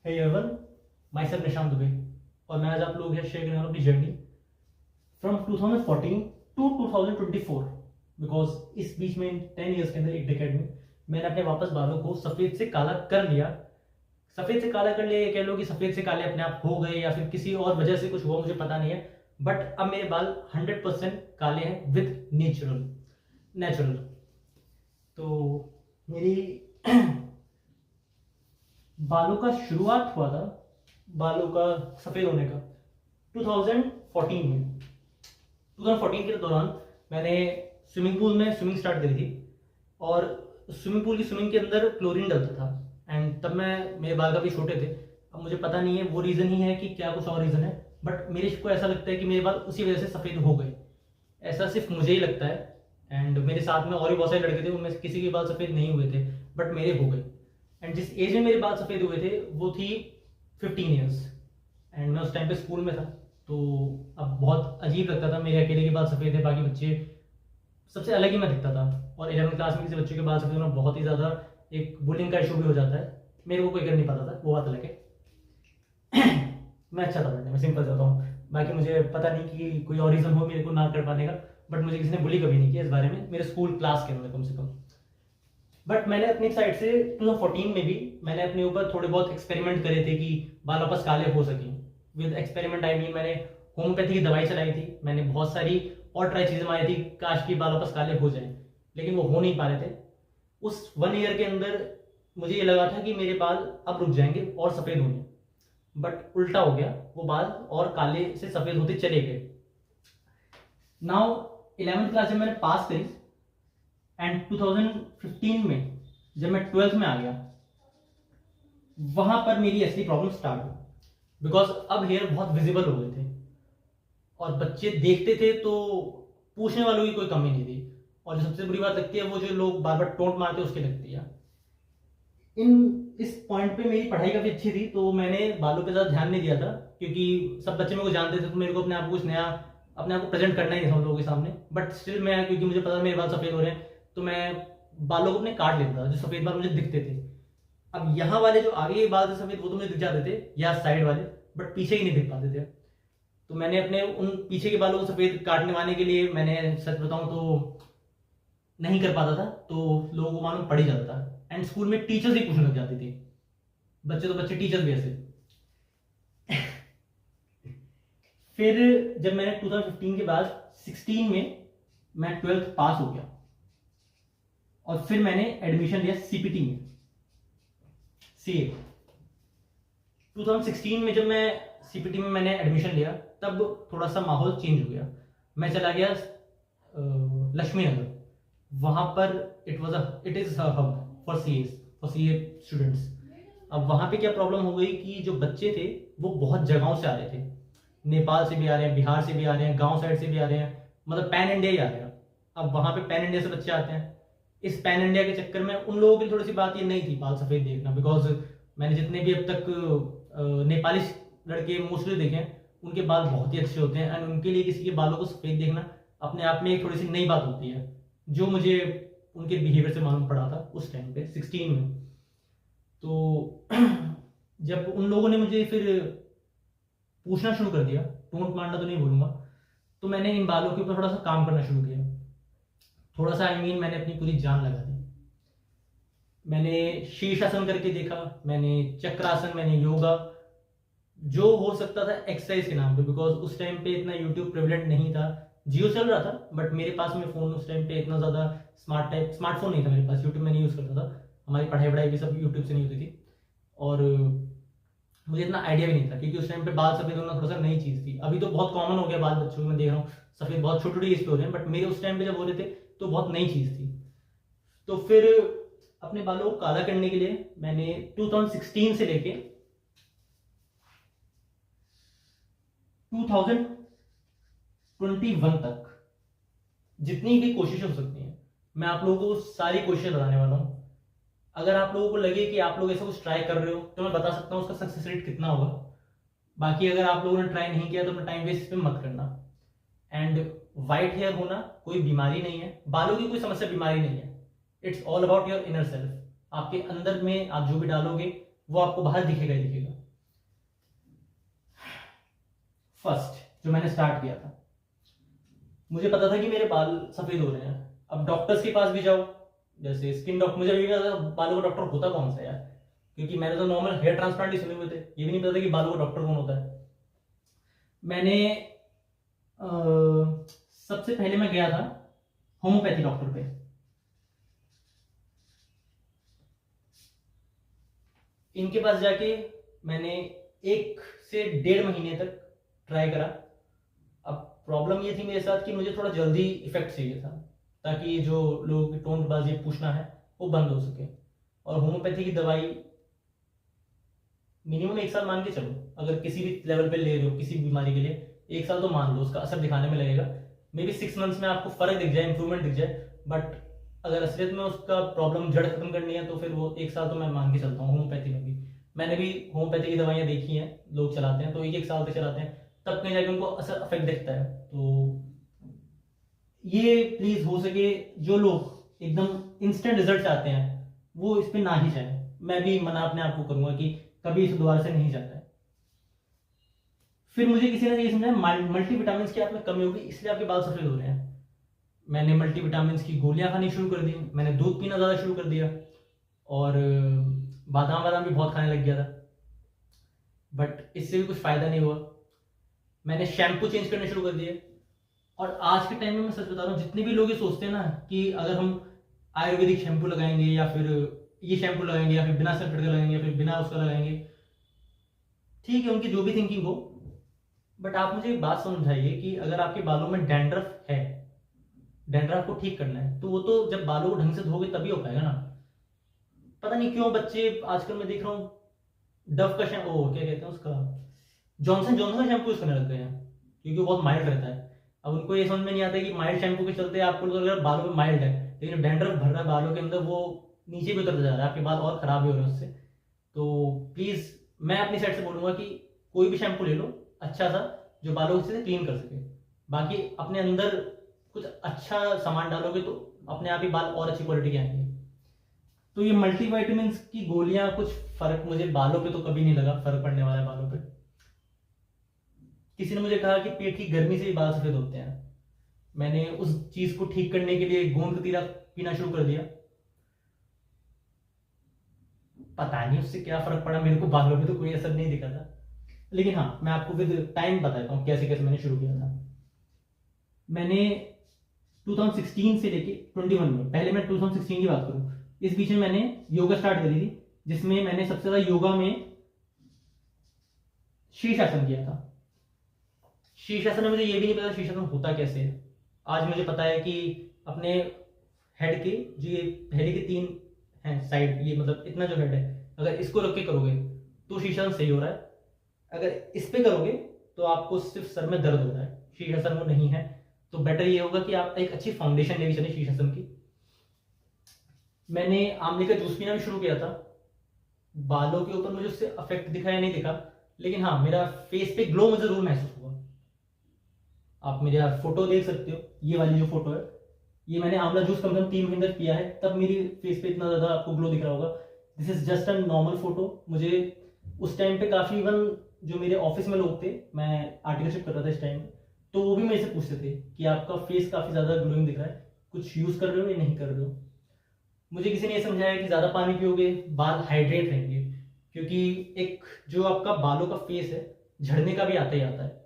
हे everyone, myself Nishant Dubey और मैं आज आप लोगों के साथ शेयर करने वाला हूं अपनी जर्नी फ्रॉम 2014 टू 2024 बिकॉज इस बीच में 10 इयर्स के अंदर एक डेकेड में मैंने अपने वापस बालों को सफ़ेद से काला कर लिया। सफ़ेद से काला कर लिया, ये कह लो कि सफ़ेद से काले अपने आप हो गए या फिर किसी और वजह से कुछ हुआ, मुझे पता नहीं है। बट अब मेरे बाल 100% काले हैं विद नेचुरल। तो मेरी बालों का शुरुआत हुआ था बालों का सफ़ेद होने का 2014 में। 2014 के दौरान मैंने स्विमिंग पूल में स्विमिंग स्टार्ट करी थी और स्विमिंग पूल की स्विमिंग के अंदर क्लोरीन डलता था एंड तब मेरे बाल काफ़ी छोटे थे। अब मुझे पता नहीं है वो रीज़न ही है कि क्या कुछ और रीज़न है, बट मेरे को ऐसा लगता है कि मेरे बाल उसी वजह से सफ़ेद हो गए। ऐसा सिर्फ मुझे ही लगता है एंड मेरे साथ में और भी बहुत सारे लड़के थे, उनमें से किसी के बाल सफ़ेद नहीं हुए थे बट मेरे हो गए। एंड जिस एज में मेरे बाल सफ़ेद हुए थे वो थी 15 ईयर्स एंड मैं उस टाइम पे स्कूल में था। तो अब बहुत अजीब लगता था, मेरे अकेले के बाल सफ़ेद थे, बाकी बच्चे सबसे अलग ही मैं दिखता था। और 11वीं क्लास में किसी बच्चे के बाल सफ़ेद होना बहुत ही ज़्यादा एक बुलिंग का इशू भी हो जाता है। मेरे को कोई कर नहीं पाता था, वो बात अलग है। मैं अच्छा था पढ़ने में, सिंपल जाता हूँ। बाकी मुझे पता नहीं कि कोई और रीज़न हो मेरे को ना कर पाने का, बट मुझे किसी ने बुली कभी नहीं किया इस बारे में, मेरे स्कूल क्लास के अंदर कम से कम। बट मैंने अपनी साइड से 2014 में भी मैंने अपने ऊपर थोड़े बहुत एक्सपेरिमेंट करे थे कि बाल वापस काले हो सकें। विद एक्सपेरिमेंट आई मीन मैंने होम्योपैथी की दवाई चलाई थी, मैंने बहुत सारी और ट्राई चीज़ें मारी थी काश की बाल वापस काले हो जाएं, लेकिन वो हो नहीं पा रहे थे। उस 1 ईयर के अंदर मुझे ये लगा था कि मेरे बाल अब रुक जाएंगे और सफ़ेद होंगे, बट उल्टा हो गया, वो बाल और काले से सफ़ेद होते चले गए। नाउ 11वीं क्लास जब मैंने पास करी एंड 2015 में जब मैं 12th में आ गया, वहां पर मेरी असली प्रॉब्लम स्टार्ट हुई बिकॉज अब हेयर बहुत विजिबल हो गए थे और बच्चे देखते थे तो पूछने वालों की कोई कमी नहीं थी। और जो सबसे बुरी बात लगती है वो जो लोग बार बार टोंट मारते हैं उसकी लगती है। इस पॉइंट पे मेरी पढ़ाई काफ़ी अच्छी थी तो मैंने बालों पे ज़्यादा ध्यान नहीं दिया था क्योंकि सब बच्चे मेरे को जानते थे, तो मेरे को अपने आप को कुछ नया अपने आप को प्रेजेंट करना ही नहीं था उन लोगों के सामने। बट स्टिल मैं, क्योंकि मुझे पता मेरे बाल सफ़ेद हो रहे हैं, तो मैं बालों को अपने काट लेता था जो सफ़ेद बाल मुझे दिखते थे। अब यहाँ वाले जो आगे बाल थे सफ़ेद वो तो मुझे दिख जाते थे, या साइड वाले, बट पीछे ही नहीं दिख पाते थे। तो मैंने अपने उन पीछे के बालों को सफ़ेद काटने वाने के लिए, मैंने सच बताऊँ तो नहीं कर पाता था, तो लोगों को मालूम पड़ ही जाता था एंड स्कूल में टीचर्स ही पूछने लग जाती थी। बच्चे तो बच्चे, टीचर्स भी ऐसे। फिर जब मैंने 2015 के बाद 16 में मैं 12th पास हो गया और फिर मैंने एडमिशन लिया सीपीटी में, सीए। 2016 में जब मैं सीपीटी में मैंने एडमिशन लिया तब थोड़ा सा माहौल चेंज हो गया। मैं चला गया लक्ष्मी नगर, वहां पर it is hub for CA students. अब वहां पे क्या प्रॉब्लम हो गई कि जो बच्चे थे वो बहुत जगहों से आ रहे थे, नेपाल से भी आ रहे हैं, बिहार से भी आ रहे हैं, गांव साइड से भी आ रहे हैं, मतलब पैन इंडिया ही आ रहे हैं। अब वहां पे पैन इंडिया से बच्चे आते हैं। इस पैन इंडिया के चक्कर में उन लोगों की थोड़ी सी बात ये नहीं थी बाल सफ़ेद देखना, बिकॉज मैंने जितने भी अब तक नेपाली लड़के मोस्टली देखे हैं उनके बाल बहुत ही अच्छे होते हैं एंड उनके लिए किसी के बालों को सफ़ेद देखना अपने आप में एक थोड़ी सी नई बात होती है, जो मुझे उनके बिहेवियर से मालूम पड़ा था उस टाइम पे 16 में। तो जब उन लोगों ने मुझे फिर पूछना शुरू कर दिया, टोंट मारना तो नहीं बोलूँगा, तो मैंने इन बालों के ऊपर थोड़ा सा काम करना शुरू किया। थोड़ा सा मैंने अपनी पूरी जान लगा दी। मैंने शीर्षासन करके देखा, मैंने चक्रासन, मैंने योगा, जो हो सकता था एक्सरसाइज के नाम पे, बिकॉज उस टाइम पे इतना यूट्यूब प्रेवलेंट नहीं था। जियो चल रहा था बट मेरे पास में फ़ोन उस टाइम पे इतना ज़्यादा स्मार्टफोन नहीं था मेरे पास, यूट्यूब में नहीं यूज़ करता था। हमारी पढ़ाई वढ़ाई भी सब यूट्यूब से नहीं होती थी और मुझे इतना आइडिया भी नहीं था क्योंकि उस टाइम पे बाल सफ़ेद होना थोड़ा सा नई चीज़ थी। अभी तो बहुत कॉमन हो गया, बाल बच्चों को मैं देख रहा हूँ सफ़ेद बहुत छोटी छोटी एज पे हो रहे हैं, बट मेरे उस टाइम पे जब हो रहे थे तो बहुत नई चीज़ थी। तो फिर अपने बालों को काला करने के लिए मैंने 2016 से लेके 2021 तक जितनी भी कोशिशें हो सकती हैं मैं आप लोगों को सारी कोशिशें बताने वाला हूँ। अगर आप लोगों को लगे कि आप लोग ऐसा कुछ ट्राई कर रहे हो तो मैं बता सकता हूँ उसका सक्सेस रेट कितना होगा। बाकी अगर आप लोगों ने ट्राई नहीं किया तो अपना टाइम वेस्ट पे मत करना। एंड वाइट हेयर होना कोई बीमारी नहीं है, बालों की कोई समस्या बीमारी नहीं है। It's all about your inner self. आपके अंदर में आप जो भी डालोगे वो आपको बाहर दिखेगा ही दिखेगा। फर्स्ट जो मैंने स्टार्ट किया था, मुझे पता था कि मेरे बाल सफेद हो रहे हैं। अब डॉक्टर्स के पास भी जाओ, जैसे स्किन डॉक्टर, मुझे अभी भी पता था बालों का डॉक्टर होता कौन सा यार, क्योंकि मैंने तो नॉर्मल हेयर ट्रांसप्लांट ही सुने हुए थे, ये भी नहीं पता था कि बालों का डॉक्टर कौन होता है। मैंने अ, सबसे पहले मैं गया था होम्योपैथी डॉक्टर पे। इनके पास जाके मैंने 1 से 1.5 महीने तक ट्राई करा। अब प्रॉब्लम ये थी मेरे साथ कि मुझे थोड़ा जल्दी इफेक्ट चाहिए था, ताकि जो लोग टोंटबाजी पूछना है वो बंद हो सके। और होम्योपैथी की दवाई मिनिमम 1 साल मान के चलो, अगर किसी भी लेवल पे ले रहे हो किसी भी बीमारी के लिए, 1 साल तो मान लो उसका असर दिखाने में लगेगा। मे बी 6 मंथ्स में आपको फर्क दिख जाए, इंप्रूवमेंट दिख जाए, बट अगर असलियत में उसका प्रॉब्लम जड़ खत्म करनी है तो फिर वो 1 साल तो मैं मान के चलता हूँ। होम्योपैथी में भी मैंने भी होम्योपैथी की दवाइयाँ देखी हैं, लोग चलाते हैं तो 1 1 साल तक चलाते हैं, तब कहीं जाके उनको असर इफेक्ट दिखता है। तो ये प्लीज हो सके जो लोग एकदम इंस्टेंट रिजल्ट चाहते हैं वो इस पे ना ही जाए। मैं भी मना अपने आप को करूंगा कि कभी इस द्वार से नहीं जाता है। फिर मुझे किसी ने ये समझाया मल्टीविटामिन की आप में कमी होगी इसलिए आपके बाल सफेद हो रहे हैं। मैंने मल्टीविटामिन की गोलियां खानी शुरू कर दी, मैंने दूध पीना ज़्यादा शुरू कर दिया, और बादाम वादाम भी बहुत खाने लग गया था, बट इससे भी कुछ फ़ायदा नहीं हुआ। मैंने शैम्पू चेंज करने शुरू कर दिए। और आज के टाइम में मैं सच बता रहा हूँ, जितने भी लोग ये सोचते हैं ना कि अगर हम आयुर्वेदिक शैम्पू लगाएंगे या फिर ये शैम्पू लगाएंगे या फिर बिना सल्फेट का लगाएंगे या फिर बिना उसका लगाएंगे, ठीक है उनकी जो भी थिंकिंग हो, बट आप मुझे एक बात समझाइए कि अगर आपके बालों में डैंड्रफ है, डैंड्रफ को ठीक करना है, तो वो तो जब बालों को ढंग से धोगे तभी हो पाएगा ना। पता नहीं क्यों बच्चे आजकल मैं देख रहा हूँ डव का शैम्पू, क्या कहते हैं उसका, जॉनसन जॉनसन का शैम्पू यूज करने लग गए हैं, क्योंकि वो बहुत माइल्ड रहता है। अब उनको ये समझ में नहीं आता कि माइल्ड शैम्पू के चलते आपको अगर बालों में माइल्ड है, लेकिन डैंड्रफ भर रहा है बालों के अंदर, वो नीचे भी उतरता जा रहा है, आपके बाल और खराब भी हो रहे हैं उससे। तो प्लीज मैं अपनी साइड से बोलूंगा कि कोई भी शैम्पू ले लो अच्छा सा, जो बालों को क्लीन कर सके। बाकी अपने अंदर कुछ अच्छा सामान डालोगे तो अपने आप ही बाल और अच्छी क्वालिटी के आएंगे। तो ये मल्टीविटामिन की गोलियां कुछ फर्क मुझे बालों पे तो कभी नहीं लगा फर्क पड़ने वाला है बालों पे। किसी ने मुझे कहा कि पेट की गर्मी से भी बाल सफेद होते हैं, मैंने उस चीज को ठीक करने के लिए गोंद कतीरा पीना शुरू कर दिया। पता नहीं उससे क्या फर्क पड़ा, मेरे को बालों पे तो कोई असर नहीं दिखा था, लेकिन हाँ मैं आपको फिर टाइम बताता हूँ कैसे कैसे मैंने शुरू किया था। मैंने 2016 से लेके 21 में, पहले मैं 2016 की बात करूं, इस बीच में मैंने योगा स्टार्ट करी थी, जिसमें मैंने सबसे ज्यादा योगा में शीर्षासन किया था। शीर्षासन में मुझे ये भी नहीं पता शीर्षासन होता कैसे है। आज मुझे पता है कि अपने हेड के जो ये हेड के 3 हैं साइड, ये मतलब इतना जो हेड है, अगर इसको रख के करोगे तो शीर्षासन सही हो रहा है, अगर इस पे करोगे तो आपको सिर्फ सर में दर्द हो रहा है, शीर्षासन वो नहीं है। तो बेटर ये होगा कि आप एक अच्छी फाउंडेशन लेके चले शीर्षासन की। मैंने आंवले का जूस पीना भी शुरू किया था। बालों के ऊपर मुझे उससे अफेक्ट दिखा या नहीं दिखा, लेकिन हाँ मेरा फेस पे ग्लो मुझे जरूर महसूस हुआ। आप मेरे फोटो देख सकते हो, ये वाली जो फोटो है, ये मैंने आंवला जूस कम से कम 3 महीने तक पिया है, तब मेरी फेस पे इतना ज्यादा आपको ग्लो दिख रहा होगा। This is just a normal photo. मुझे उस टाइम पे काफी, इवन जो मेरे ऑफिस में लोग थे, मैं आर्टिकलशिप कर रहा था इस टाइम, तो वो भी मेरे से पूछते थे कि आपका फेस काफी ज्यादा ग्लोइंग दिख रहा है, कुछ यूज कर रहे हो या नहीं कर रहे हो। मुझे किसी ने ये समझाया कि ज्यादा पानी पियोगे बाल हाइड्रेट रहेंगे, क्योंकि एक जो आपका बालों का फेस है झड़ने का भी आता ही आता है।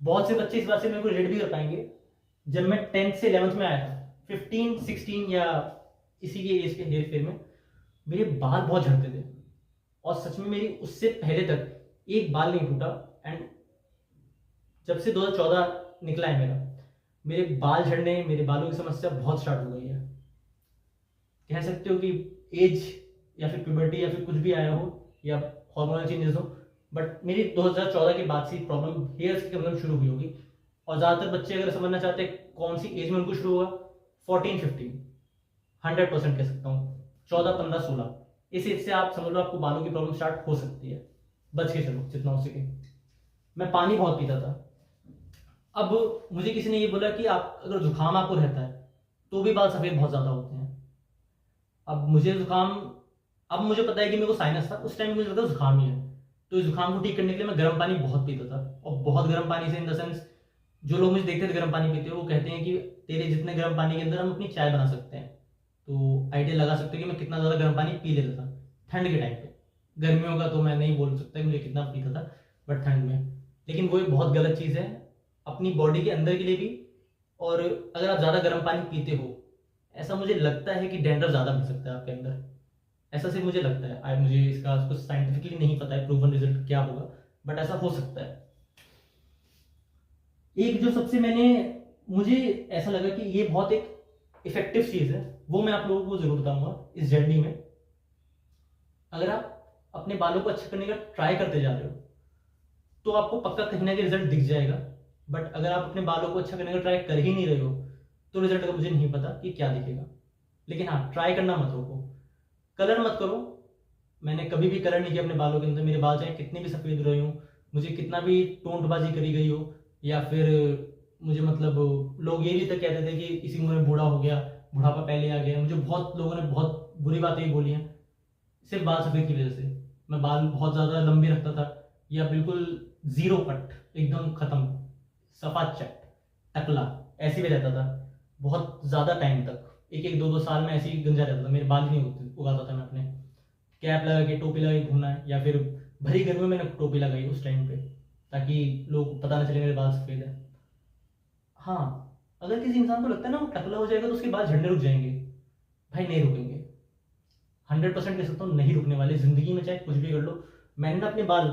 बहुत से बच्चे इस बात से मेरे को रिलेट भी कर पाएंगे। जब मैं 10th से 11th में आया था, 15 16 या इसी के एज के हेयर फेयर में, मेरे बाल बहुत झड़ते थे, और सच में मेरी उससे पहले तक एक बाल नहीं टूटा। एंड जब से 2014 निकला है मेरे बाल झड़ने, मेरे बालों की समस्या बहुत स्टार्ट हो गई है। कह सकते हो कि एज या फिर प्यूबर्टी या फिर कुछ भी आया हो या हार्मोनल चेंजेस हो, बट मेरी 2014 के बाद से प्रॉब्लम हेयर्स की प्रॉब्लम शुरू हुई होगी। और ज़्यादातर बच्चे अगर समझना चाहते हैं कौन सी एज में उनको शुरू हुआ, 14 15, 100% कह सकता हूँ, 14 15 16, इस एज से आप समझ लो आपको बालों की प्रॉब्लम स्टार्ट हो सकती है। बच के चलो जितना हो सके। मैं पानी बहुत पीता था। अब मुझे किसी ने ये बोला कि आप अगर जुकाम आपको रहता है तो भी बाल सफेद बहुत ज्यादा होते हैं। अब मुझे जुकाम, अब मुझे पता है कि मेरे को साइनस था, उस टाइम मुझे लगा जुकाम ही है, तो इस जुकाम को ठीक करने के लिए मैं गर्म पानी बहुत पीता था, और बहुत गर्म पानी से इन द सेंस, जो लोग मुझे देखते थे गर्म पानी पीते हुए वो कहते हैं कि तेरे जितने गर्म पानी के अंदर हम अपनी चाय बना सकते हैं। तो आइडिया लगा सकते हो कि मैं कितना ज़्यादा गर्म पानी पी लेता था ठंड के टाइम पे। गर्मियों का तो मैं नहीं बोल सकता कि मुझे कितना पीता था, बट ठंड में। लेकिन वो एक बहुत गलत चीज़ है अपनी बॉडी के अंदर के लिए भी। और अगर आप ज़्यादा गर्म पानी पीते हो, ऐसा मुझे लगता है कि डैंड्रफ ज़्यादा बढ़ सकता है आपके अंदर, ऐसा सिर्फ मुझे लगता है। आई मुझे इसका कुछ साइंटिफिकली नहीं पता है प्रूवन रिजल्ट क्या होगा, बट ऐसा हो सकता है। एक जो सबसे मुझे ऐसा लगा कि ये बहुत एक इफेक्टिव चीज़ है, वो मैं आप लोगों को जरूर बताऊंगा इस जर्नी में। अगर आप अपने बालों को अच्छा करने का ट्राई करते जा रहे हो तो आपको पक्का कहीं ना कहीं रिजल्ट दिख जाएगा। बट अगर आप अपने बालों को अच्छा करने का ट्राई कर ही नहीं रहे हो तो रिजल्ट का मुझे नहीं पता कि क्या दिखेगा। लेकिन हाँ, ट्राई करना मत रोको, कलर मत करो। मैंने कभी भी कलर नहीं किया अपने बालों के अंदर। मेरे बाल चाहे कितने भी सफ़ेद रहे हो, मुझे कितना भी टोंटबाजी करी गई हो, या फिर मुझे मतलब लोग ये भी तक कहते थे कि इसी उम्र में बूढ़ा हो गया, बुढ़ापा पहले आ गया। मुझे बहुत लोगों ने बहुत बुरी बातें भी बोली हैं सिर्फ बाल सफ़ेद की वजह से। मैं बाल बहुत ज़्यादा लंबे रखता था, या बिल्कुल ज़ीरो कट, एकदम ख़त्म, सफ़ा चट टकला, ऐसे भी रहता था बहुत ज़्यादा टाइम तक। एक एक दो दो साल में ऐसे ही गंजा रहता था, मेरे बाल ही नहीं उगाता था मैं अपने। कैप लगा के, टोपी लगा के घूमना है, या फिर भरी गर्मी में मैंने टोपी लगाई उस टाइम पे, ताकि लोग पता ना चले मेरे बाल सफ़ेद है। हाँ, अगर किसी इंसान को लगता है ना वो टकला हो जाएगा तो उसके बाल झड़ने रुक जाएंगे, भाई नहीं रुकेंगे। 100% कह सकता हूँ नहीं रुकने वाले। जिंदगी में चाहे कुछ भी कर लो। मैंने ना अपने बाल,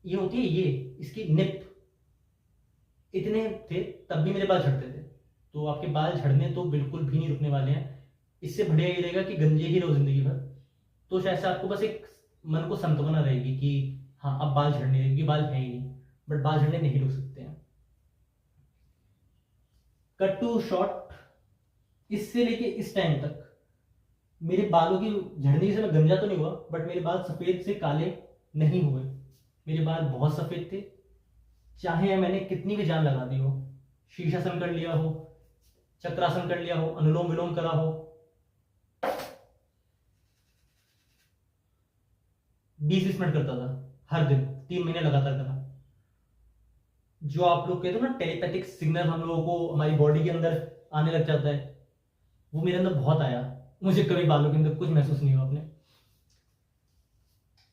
ये होती है ये, इसकी निप, इतने थे तब भी मेरे बाल झड़ते थे। तो आपके बाल झड़ने तो बिल्कुल भी नहीं रुकने वाले हैं। इससे बढ़िया ये रहेगा कि गंजे ही रहो जिंदगी भर। तो शायद से आपको बस एक मन को सांत्वना रहेगी कि हाँ अब बाल झड़ने रहेगी, बाल है ही नहीं, बट बाल झड़ने नहीं रुक सकते हैं। कट टू शॉर्ट, इससे लेके इस टाइम तक मेरे बालों की झड़ने से मैं गंजा तो नहीं हुआ, बट मेरे बाल सफेद से काले नहीं हुए। मेरे बाल बहुत सफेद थे, चाहे मैंने कितनी भी जान लगा दी हो, शीर्षासन कर लिया हो, चक्रासन कर लिया हो, अनुलोम विलोम करा हो, 20-20 मिनट करता था हर दिन, 3 महीने लगातार करा। जो आप लोग कहते हो ना टेलीपैथिक सिग्नल हम लोगों को हमारी बॉडी के अंदर आने लग जाता है, वो मेरे अंदर बहुत आया। मुझे कभी बालों के अंदर कुछ महसूस नहीं हुआ अपने।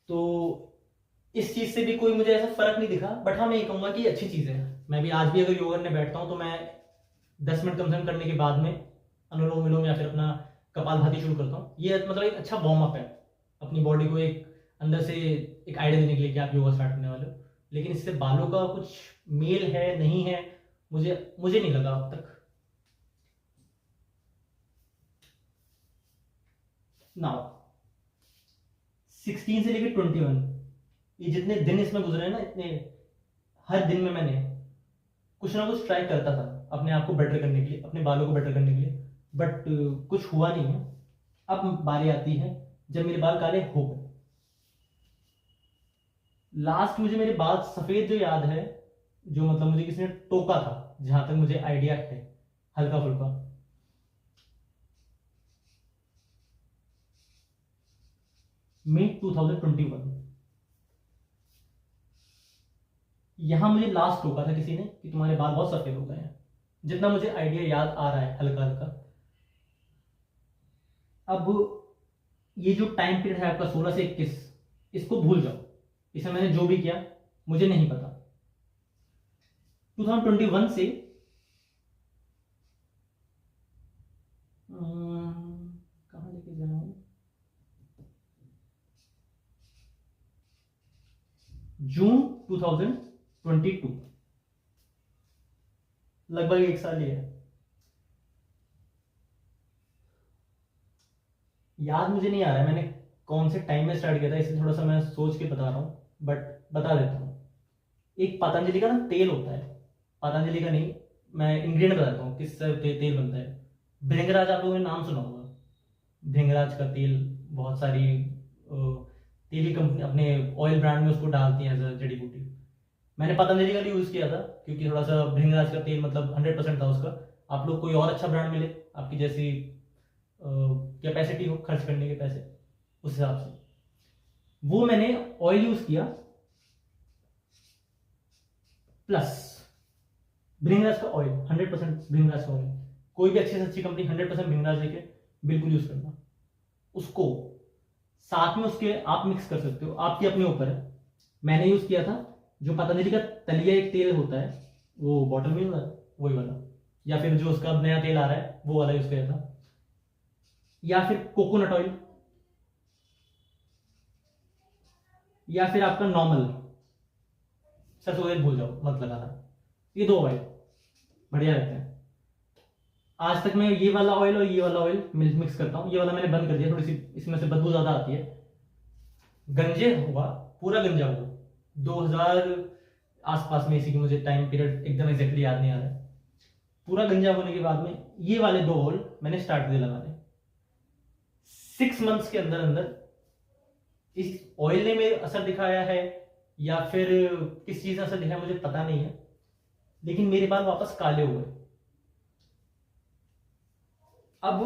तो इस चीज से भी कोई मुझे ऐसा फर्क नहीं दिखा। बट हाँ, मैं ये कहूंगा कि अच्छी चीज है। मैं भी आज भी अगर योगा करने बैठता हूँ तो मैं 10 मिनट कम से कम करने के बाद में अनुलोम विलोम या फिर अपना कपालभाति शुरू करता हूँ। ये मतलब एक अच्छा वार्म अप है अपनी बॉडी को एक अंदर से एक आइडिया देने के लिए कि आप योगा स्टार्ट करने वाले हो। लेकिन इससे बालों का कुछ मेल है नहीं है, मुझे नहीं लगा अब तक। नाउ 16 से लेकर 21, ये जितने दिन इसमें गुजरे हैं ना, इतने हर दिन में मैंने कुछ ना कुछ ट्राई करता था अपने आप को बेटर करने के लिए, अपने बालों को बेटर करने के लिए, बट कुछ हुआ नहीं है। अब बारी आती है जब मेरे बाल काले हो गए। लास्ट मुझे मेरे बाल सफेद जो याद है, जो मतलब मुझे किसी ने टोका था, जहां तक मुझे आइडिया है हल्का फुल्का, मई 2021, यहां मुझे लास्ट टोका था किसी ने कि तुम्हारे बाल बहुत सफेद हो गए हैं, जितना मुझे आइडिया याद आ रहा है हल्का हल्का। अब ये जो टाइम पीरियड है आपका 16 से 21, इसको भूल जाओ। इसमें मैंने जो भी किया मुझे नहीं पता। 2021 से कहां लेके जा रहा हूं, जून 2022, लगभग 1 साल ही है। याद मुझे नहीं आ रहा है मैंने कौन से टाइम में स्टार्ट किया था, इसलिए थोड़ा सा मैं सोच के बता रहा हूँ, बट बता देता हूँ। एक पतंजलि का ना तेल होता है, पतंजलि का नहीं, मैं इंग्रेडिएंट बताता हूँ किस तेल बनता है। भृंगराज, आप लोगों ने नाम सुना होगा, भृंगराज का तेल। बहुत सारी तेल की कंपनी अपने ऑयल ब्रांड में उसको डालती हैं एज अ जड़ी बूटी। मैंने पतंजलि का यूज़ किया था क्योंकि थोड़ा सा भृंगराज का तेल मतलब 100% था उसका। आप लोग कोई और अच्छा ब्रांड मिले, आपकी जैसी कैपेसिटी हो खर्च करने के पैसे, उस हिसाब से। वो मैंने ऑयल यूज किया प्लस भृंगराज का ऑयल, 100% भृंगराज का ऑयल। कोई भी अच्छी से अच्छी कंपनी 100% भृंगराज लेके बिल्कुल यूज करना। उसको साथ में उसके आप मिक्स कर सकते हो, आपकी अपने ऊपर है। मैंने यूज किया था जो पतंजलि का तलिया एक तेल होता है, वो बॉटल में होता है वही वाला, या फिर जो उसका नया तेल आ रहा है वो वाला यूज किया था, या फिर कोकोनट ऑयल, या फिर आपका नॉर्मल सरसों का तेल, भूल जाओ मत लगाना। ये दो ऑयल बढ़िया रहते हैं। आज तक मैं ये वाला ऑयल और ये वाला ऑयल मिक्स करता हूँ। ये वाला मैंने बंद कर दिया, थोड़ी सी इसमें से बदबू ज्यादा आती है। गंजे हुआ, पूरा गंजा हुआ 2000 आसपास में, इसी की मुझे टाइम पीरियड एकदम एग्जैक्टली याद नहीं आ रहा है। पूरा गंजा होने के बाद में ये वाले दो ऑयल मैंने स्टार्ट कर दिया लगाने। 6 मंथ्स के अंदर अंदर इस ऑयल ने मेरे असर दिखाया है या फिर किस चीज ने असर दिखाया मुझे पता नहीं है, लेकिन मेरे बाल वापस काले हो गए। अब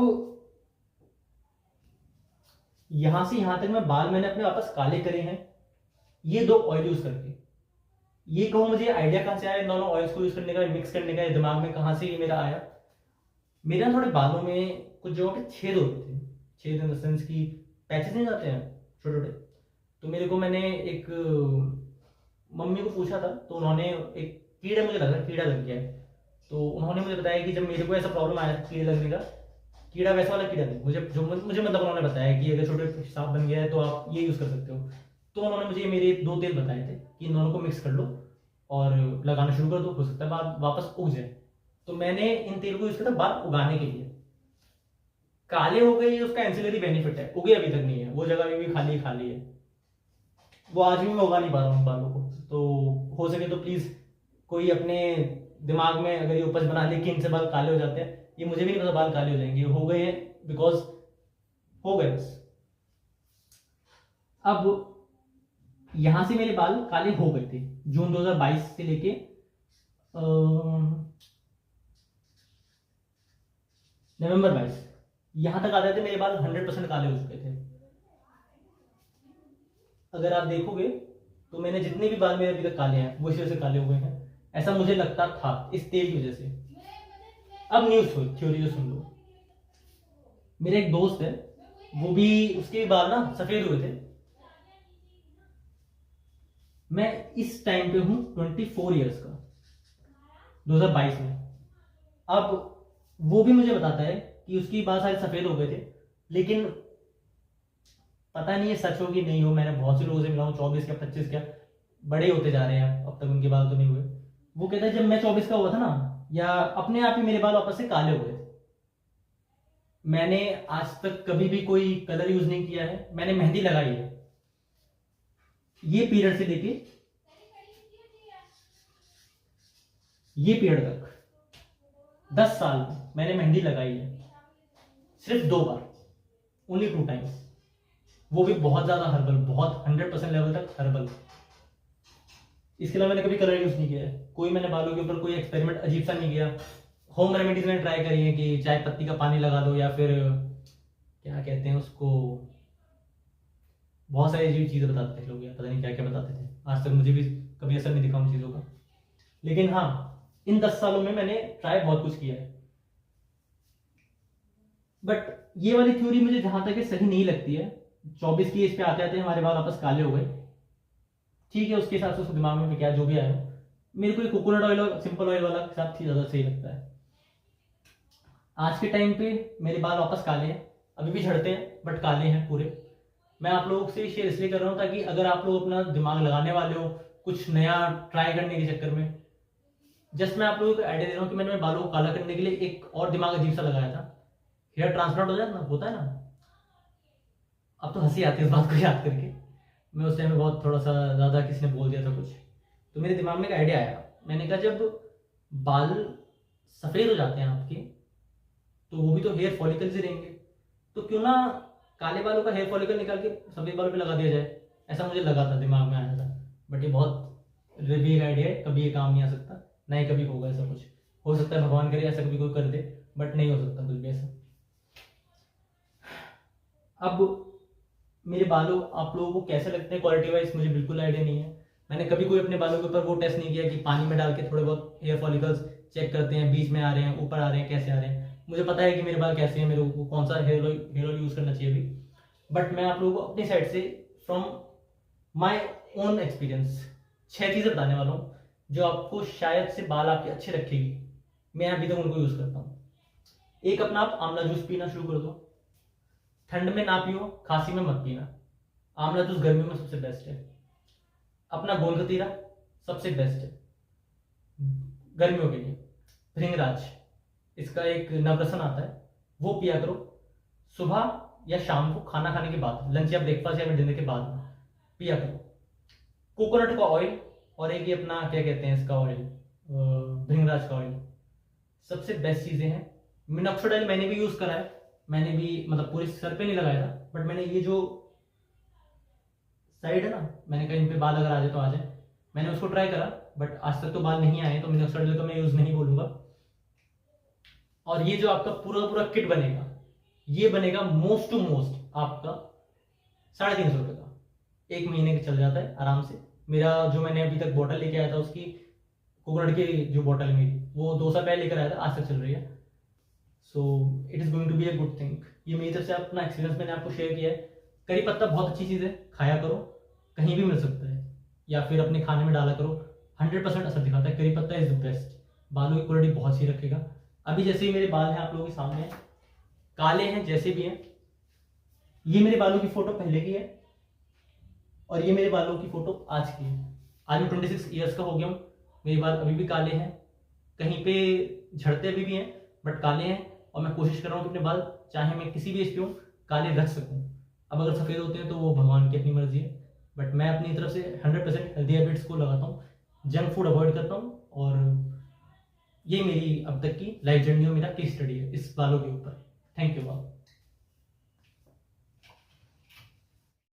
यहां से यहां तक मैं बाल मैंने अपने वापस काले करे हैं ये दो ऑयल यूज करके। ये कहूं मुझे आइडिया कहां से आया दोनों ऑयल्स को यूज करने का, मिक्स करने का, दिमाग में कहां से ये मेरा आया। मेरे ना थोड़े बालों में कुछ जगहों पे छेद होते थे, छेद इन द सेंस की पैचेस नहीं जाते हैं छोटे छोटे। तो मेरे को, मैंने एक मम्मी को पूछा था तो उन्होंने एक कीड़ा, मुझे लगा कीड़ा लग गया है, तो उन्होंने मुझे बताया कि जब मेरे को ऐसा प्रॉब्लम आया था कीड़े लगने का, कीड़ा वैसा वाला कीड़ा नहीं, मुझे मतलब उन्होंने बताया कि अगर छोटे सांप बन गया है तो आप ये यूज कर सकते हो। तो उन्होंने मुझे मेरे 2 तेल बताए थे कि इन दोनों को मिक्स कर लो और लगाना शुरू कर दो, हो सकता है बाल वापस उग जाए। तो मैंने इन तेल को यूज किया था बाल उगाने के लिए। काले हो गए, ये उसका एंसिलरी बेनिफिट है। उगे अभी तक नहीं है, वो जगह भी खाली खाली है, वो आज भी मैं उगा नहीं पा रहा हूँ बालों को। तो हो सके तो प्लीज कोई अपने दिमाग में अगर ये उपज बना ले कि इनसे बाल काले हो जाते हैं, ये मुझे भी नहीं पता बाल काले हो जाएंगे, हो गए हैं बिकॉज हो गए बस। अब यहां से मेरे बाल काले हो गए थे जून 2022 से लेके नवंबर 22 यहां तक आ जाते मेरे बाल 100% काले हो चुके थे। अगर आप देखोगे तो मैंने जितने भी बाल मेरे अभी तक काले हैं वो इसी वजह से काले हुए हैं, ऐसा मुझे लगता था इस तेल की वजह से। अब न्यूज थ्योरी जो सुन लो, मेरा एक दोस्त है, वो भी, उसके भी बाल ना सफेद हुए थे। मैं इस टाइम पे हूं 24 ईयर्स का, 2022 में। अब वो भी मुझे बताता है कि उसकी बाल सारे सफेद हो गए थे, लेकिन पता नहीं है सच हो कि नहीं हो। मैंने बहुत से लोगों से मिला हूं, 24 क्या 25 क्या, बड़े होते जा रहे हैं, अब तक उनके बाल तो नहीं हुए। वो कहता है जब मैं 24 का हुआ था ना, या अपने आप ही मेरे बाल वापस से काले हो गए थे। मैंने आज तक कभी भी कोई कलर यूज नहीं किया है, मैंने मेहंदी लगाई है ये पीरियड से लेके ये पीरियड तक 10 साल में मैंने मेहंदी लगाई है सिर्फ 2 बार, ओनली 2 टाइम्स, वो भी बहुत ज्यादा हर्बल, बहुत 100% लेवल तक हर्बल। इसके अलावा मैंने कभी कलर यूज नहीं किया है, कोई मैंने बालों के ऊपर कोई एक्सपेरिमेंट अजीब सा नहीं किया। होम रेमेडीज मैंने ट्राई करी है कि चाय पत्ती का पानी लगा दो, या फिर क्या कहते हैं उसको, बहुत सारी अजीब चीजें बताते थे लोग, या पता नहीं क्या क्या बताते थे। आज तक मुझे भी कभी असर नहीं दिखा उन चीजों का, लेकिन हाँ इन 10 सालों में मैंने ट्राई बहुत कुछ किया है। बट ये वाली थ्योरी मुझे जहां तक है सही नहीं लगती है। 24 की एज पे आते आते हमारे बाल वापस काले हो गए, ठीक है, उसके हिसाब से उसके दिमाग में क्या जो भी आया। मेरे को ये कोकोनट ऑयल और सिंपल ऑयल वाला के साथ ही ज्यादा सही लगता है। आज के टाइम पे मेरे बाल वापस काले हैं, अभी भी झड़ते हैं बट काले हैं पूरे। मैं आप लोगों से शेयर इसलिए कर रहा हूँ ताकि अगर आप लोग अपना दिमाग लगाने वाले हो कुछ नया ट्राई करने के चक्कर में, जस्ट मैं आप लोगों को आइडिया दे रहा हूँ कि मैंने बालों को काला करने के लिए एक और दिमाग अजीब सा लगाया था। हेयर ट्रांसप्लांट हो जाता ना, होता है ना, अब तो हंसी आती है इस बात को याद करके। मैं उस टाइम में बहुत थोड़ा सा ज़्यादा किसी ने बोल दिया था कुछ, तो मेरे दिमाग में एक आइडिया आया। मैंने कहा जब बाल सफ़ेद हो जाते हैं आपके तो वो भी तो हेयर फॉलिकल्स ही रहेंगे, तो क्यों ना काले बालों का हेयर फॉलिकल निकाल के सफ़ेद बालों पे लगा दिया जाए। ऐसा मुझे लगा था, दिमाग में आया था। बट ये बहुत रिवीग आइडिया है, कभी ये काम नहीं आ सकता, ना ही कभी होगा ऐसा कुछ। हो सकता है भगवान करे ऐसा कभी कोई कर दे, बट नहीं हो सकता कुछ भी ऐसा। अब मेरे बालों आप लोगों को कैसे लगते हैं क्वालिटी वाइज मुझे बिल्कुल आइडिया नहीं है। मैंने कभी कोई अपने बालों के ऊपर वो टेस्ट नहीं किया कि पानी में डाल के थोड़े बहुत हेयर फॉलिकल्स चेक करते हैं, बीच में आ रहे हैं, ऊपर आ रहे हैं, कैसे आ रहे हैं। मुझे पता है कि मेरे बाल कैसे हैं, मेरे को कौन सा हेयर ऑयल यूज़ करना चाहिए अभी। बट मैं आप लोगों को अपनी साइड से फ्रॉम माई ओन एक्सपीरियंस 6 चीज़ें बताने वाला हूँ जो आपको शायद से बाल आपके अच्छे रखेगी। मैं अभी तक उनको यूज़ करता हूँ। एक, अपना आप आंवला जूस पीना शुरू कर दो। ठंड में ना पियो, खांसी में मत पीना। आंवला जूस गर्मियों में सबसे बेस्ट है। अपना गोंद कतीरा सबसे बेस्ट है गर्मियों के लिए। भृंगराज, इसका एक नवरसन आता है, वो पिया करो सुबह या शाम को खाना खाने के बाद, लंच या ब्रेकफास्ट या डिनर के बाद पिया करो। कोकोनट का ऑयल और एक ये अपना क्या कहते हैं इसका ऑयल, भृंगराज का ऑयल, सबसे बेस्ट चीज़ें हैं। मिनॉक्सिडाइल मैंने भी यूज़ करा है, मैंने भी मतलब पूरे सर पे नहीं लगाया था, बट मैंने ये जो साइड है ना, मैंने कहा इन पे बाल अगर आ जाए तो आ जाए, मैंने उसको ट्राई करा, बट आज तक तो बाल नहीं आए, तो मिनॉक्सिडाइल का मैं यूज़ नहीं बोलूँगा। और ये जो आपका पूरा पूरा किट बनेगा, ये बनेगा मोस्ट टू मोस्ट आपका 350 रुपये का, 1 महीने का चल जाता है आराम से। मेरा जो मैंने अभी तक बॉटल लेके आया था उसकी, कोकोनट की जो बॉटल है मेरी, वो 2 साल पहले लेकर आया था, आज तक चल रही है। So it is going to be a good thing. ये मेरी तरफ से अपना एक्सपीरियंस मैंने आपको शेयर किया है। करी पत्ता बहुत अच्छी चीज़ है, खाया करो, कहीं भी मिल सकता है, या फिर अपने खाने में डाला करो, 100% असर दिखाता है। करी पत्ता इज द बेस्ट, बालों की क्वालिटी बहुत सी रखेगा। अभी जैसे ही मेरे बाल हैं आप लोगों के सामने हैं, काले हैं जैसे भी हैं, ये मेरे बालों की फोटो पहले की है और ये मेरे बालों की फोटो आज की है। आज मैं 26 ईयर्स का हो गया हूँ, मेरे बाल अभी भी काले हैं, कहीं पे झड़ते अभी भी हैं बट काले हैं। और मैं कोशिश कर रहा हूँ कि अपने बाल चाहे मैं किसी भी एज पे हूँ काले रख सकूँ। अब अगर सफ़ेद होते हैं तो वो भगवान की अपनी मर्जी है, बट मैं अपनी तरफ से 100% हेल्दी हैबिट्स को लगाता हूँ, जंक फूड अवॉइड करता हूँ। और ये मेरी अब तक की लाइफ जर्नी और मेरा केस स्टडी है इस बालों के ऊपर। Thank you all.